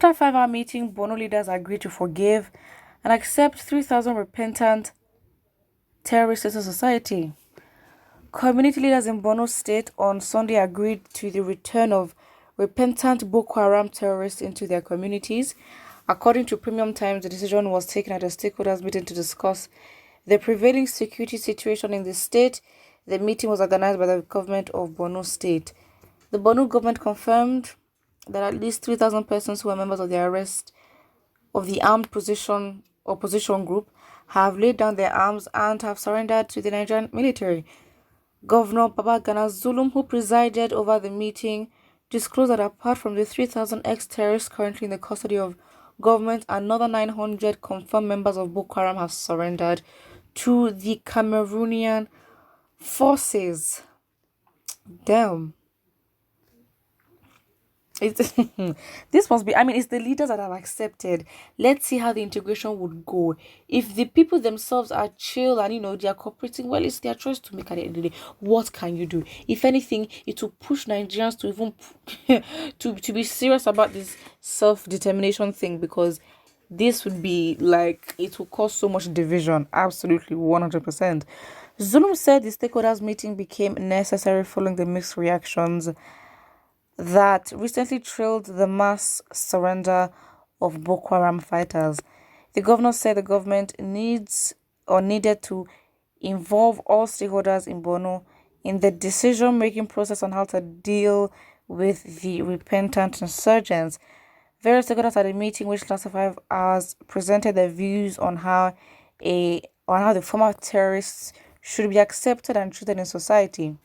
After a 5-hour meeting, BORNO leaders agreed to forgive and accept 3,000 repentant terrorists into society. Community leaders in Borno State on Sunday agreed to the return of repentant Boko Haram terrorists into their communities. According to Premium Times, the decision was taken at a stakeholders meeting to discuss the prevailing security situation in the state. The meeting was organized by the government of Borno State. The Borno government confirmed that at least 3,000 persons who were members of the armed opposition group have laid down their arms and have surrendered to the Nigerian military. Governor Babagana Zulum, who presided over the meeting, disclosed that apart from the 3,000 ex-terrorists currently in the custody of government, another 900 confirmed members of Boko Haram have surrendered to the Cameroonian forces. Damn. This must be, it's the leaders that have accepted. Let's see how the integration would go. If the people themselves are chill and they are cooperating, well, it's their choice to make at the end of the day. What can you do? If anything, it will push Nigerians to even to be serious about this self-determination thing, because this would be like, it will cause so much division. Absolutely, 100%. Zulum said the stakeholders meeting became necessary following the mixed reactions that recently trailed the mass surrender of Boko Haram fighters. The governor said the government needed to involve all stakeholders in Borno in the decision-making process on how to deal with the repentant insurgents. Various stakeholders at the meeting, which lasted 5 hours, presented their views on how the former terrorists should be accepted and treated in society.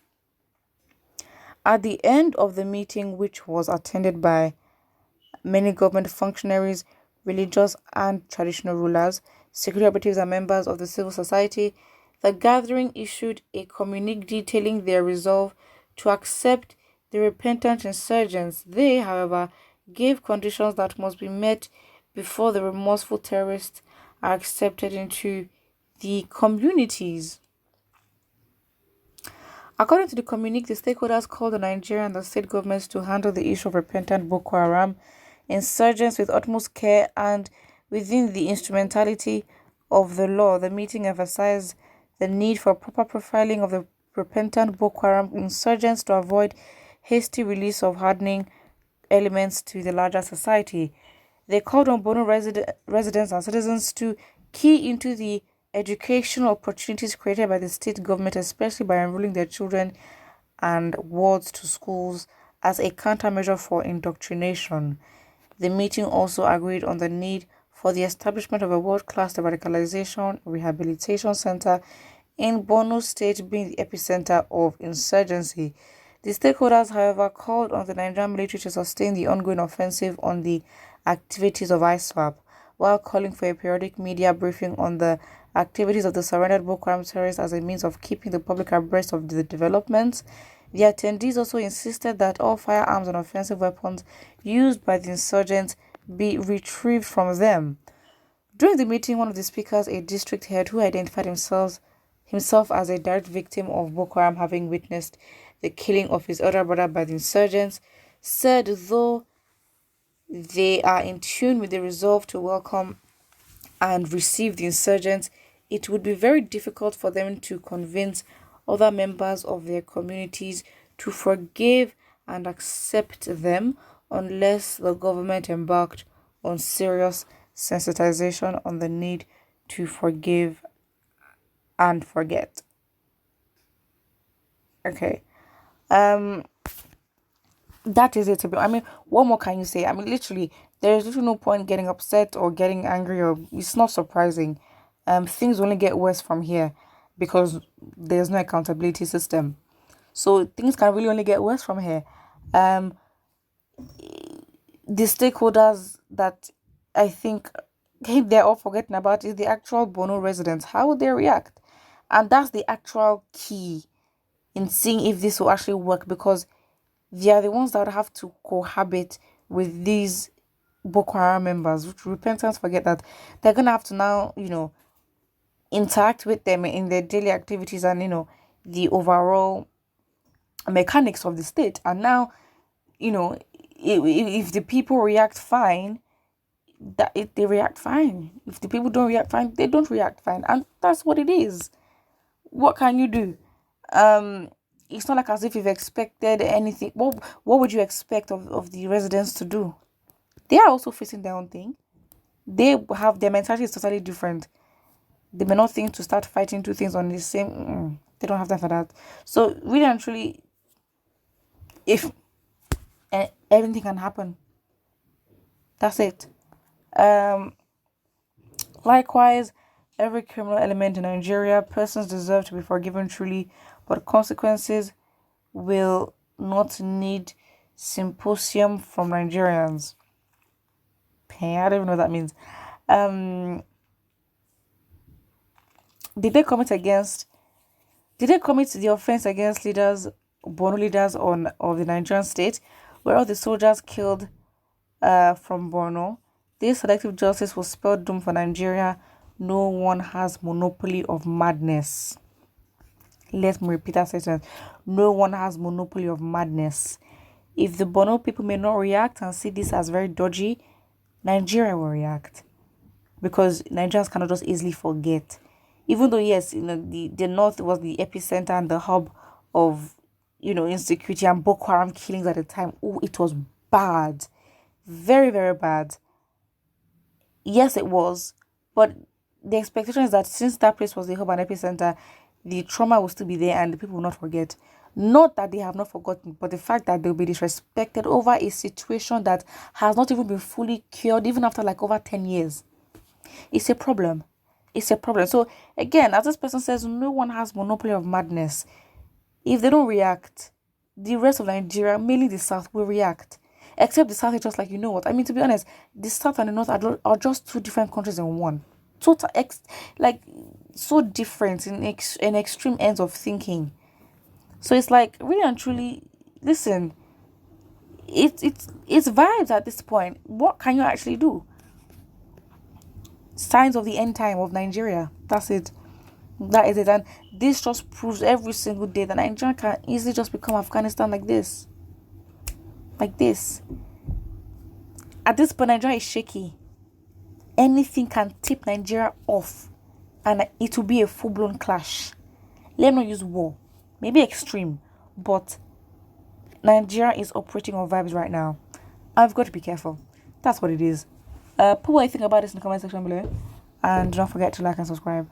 At the end of the meeting, which was attended by many government functionaries, religious and traditional rulers, security operatives, and members of the civil society, the gathering issued a communique detailing their resolve to accept the repentant insurgents. They, however, gave conditions that must be met before the remorseful terrorists are accepted into the communities. According to the communique, the stakeholders called the Nigerian and the state governments to handle the issue of repentant Boko Haram insurgents with utmost care and within the instrumentality of the law. The meeting emphasized the need for proper profiling of the repentant Boko Haram insurgents to avoid hasty release of hardening elements to the larger society. They called on Borno residents and citizens to key into the educational opportunities created by the state government, especially by enrolling their children and wards to schools as a countermeasure for indoctrination. The meeting also agreed on the need for the establishment of a world-class radicalization rehabilitation center in Borno State, being the epicenter of insurgency. The stakeholders, however, called on the Nigerian military to sustain the ongoing offensive on the activities of ISWAP, while calling for a periodic media briefing on the activities of the surrendered Boko Haram terrorists as a means of keeping the public abreast of the developments. The attendees also insisted that all firearms and offensive weapons used by the insurgents be retrieved from them. During the meeting, one of the speakers, a district head who identified himself as a direct victim of Boko Haram, having witnessed the killing of his elder brother by the insurgents, said though they are in tune with the resolve to welcome and receive the insurgents, it would be very difficult for them to convince other members of their communities to forgive and accept them unless the government embarked on serious sensitization on the need to forgive and forget. Okay. That is it. What more can you say? Literally, there is literally no point getting upset or getting angry, or it's not surprising. Things only get worse from here because there's no accountability system. So things can really only get worse from here. The stakeholders that I think they're all forgetting about is the actual Borno residents. How would they react? And that's the actual key in seeing if this will actually work, because they are the ones that would have to cohabit with these Boko Haram members. Which, repentance, forget that. They're going to have to now, interact with them in their daily activities and, the overall mechanics of the state. And now, if the people react fine, that if they react fine. If the people don't react fine, they don't react fine, and that's what it is. What can you do? It's not like as if you've expected anything. What would you expect of the residents to do? They are also facing their own thing. They have their mentality is totally different. They may not think to start fighting two things on the same. They don't have time for that. So really and truly, if everything can happen, that's it. Likewise, every criminal element in Nigeria, persons deserve to be forgiven truly, but consequences will not need symposium from Nigerians. I don't even know what that means. Did they commit the offense against BORNO leaders of the Nigerian state, where all the soldiers killed from BORNO? This selective justice will spell doom for Nigeria. No one has monopoly of madness. Let me repeat that sentence. No one has monopoly of madness. If the BORNO people may not react and see this as very dodgy, Nigeria will react. Because Nigerians cannot just easily forget. Even though, yes, the north was the epicenter and the hub of, insecurity and Boko Haram killings at the time. Oh, it was bad. Very, very bad. Yes, it was. But the expectation is that since that place was the hub and epicenter, the trauma will still be there and the people will not forget. Not that they have not forgotten, but the fact that they'll be disrespected over a situation that has not even been fully cured, even after like over 10 years. It's a problem. It's a problem. So again, as this person says, no one has monopoly of madness. If they don't react, the rest of Nigeria, mainly the South, will react. Except the South is just like, you know what? I mean, to be honest, the South and the North are just two different countries in one. So different in extreme ends of thinking. So it's like, really and truly, listen, it's vibes at this point. What can you actually do? Signs of the end time of Nigeria. That's it. That is it. And this just proves every single day that Nigeria can easily just become Afghanistan like this. Like this. At this point, Nigeria is shaky. Anything can tip Nigeria off. And it will be a full-blown clash. Let me not use war. Maybe extreme. But Nigeria is operating on vibes right now. I've got to be careful. That's what it is. Put what you think about this in the comment section below. And don't forget to like and subscribe.